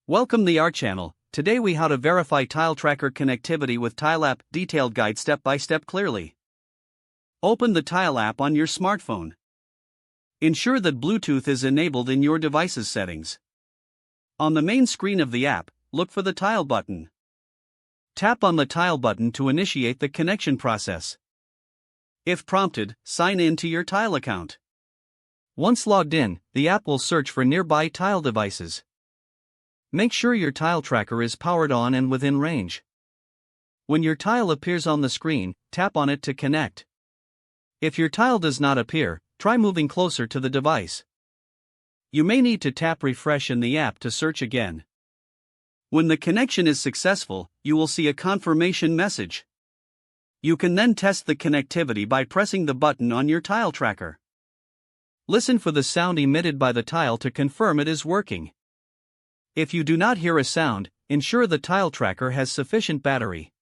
Welcome the our channel. Today we how to verify tile tracker connectivity with Tile app, detailed guide step by step clearly. Open the Tile app on your smartphone. Ensure that Bluetooth is enabled in your device's settings. On the main screen of the app, look for the Tile button. Tap on the Tile button to initiate the connection process. If prompted, sign in to your Tile account. Once logged in, the app will search for nearby Tile devices. Make sure your Tile tracker is powered on and within range. When your tile appears on the screen, tap on it to connect. If your tile does not appear, try moving closer to the device. You may need to tap refresh in the app to search again. When the connection is successful, you will see a confirmation message. You can then test the connectivity by pressing the button on your tile tracker. Listen for the sound emitted by the tile to confirm it is working. If you do not hear a sound, ensure the tile tracker has sufficient battery.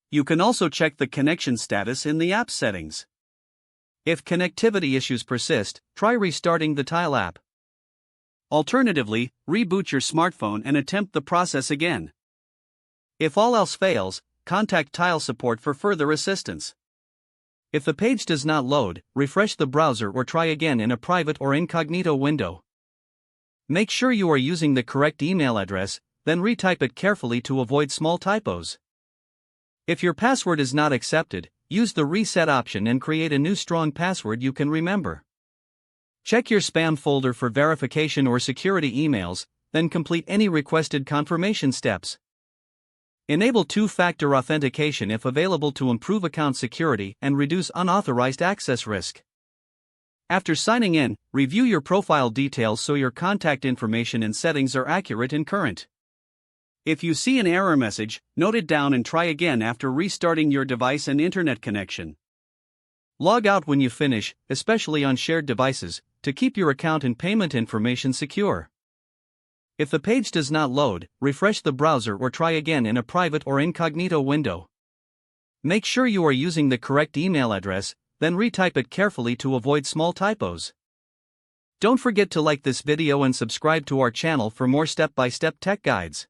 You can also check the connection status in the app settings. If connectivity issues persist, try restarting the Tile app. Alternatively, reboot your smartphone and attempt the process again. If all else fails, contact Tile support for further assistance. If the page does not load, refresh the browser or try again in a private or incognito window. Make sure you are using the correct email address, then retype it carefully to avoid small typos. If your password is not accepted, use the reset option and create a new strong password you can remember. Check your spam folder for verification or security emails, then complete any requested confirmation steps. Enable two-factor authentication if available to improve account security and reduce unauthorized access risk. After signing in, review your profile details so your contact information and settings are accurate and current. If you see an error message, note it down and try again after restarting your device and internet connection. Log out when you finish, especially on shared devices, to keep your account and payment information secure. If the page does not load, refresh the browser or try again in a private or incognito window. Make sure you are using the correct email address, then retype it carefully to avoid small typos. Don't forget to like this video and subscribe to our channel for more step-by-step tech guides.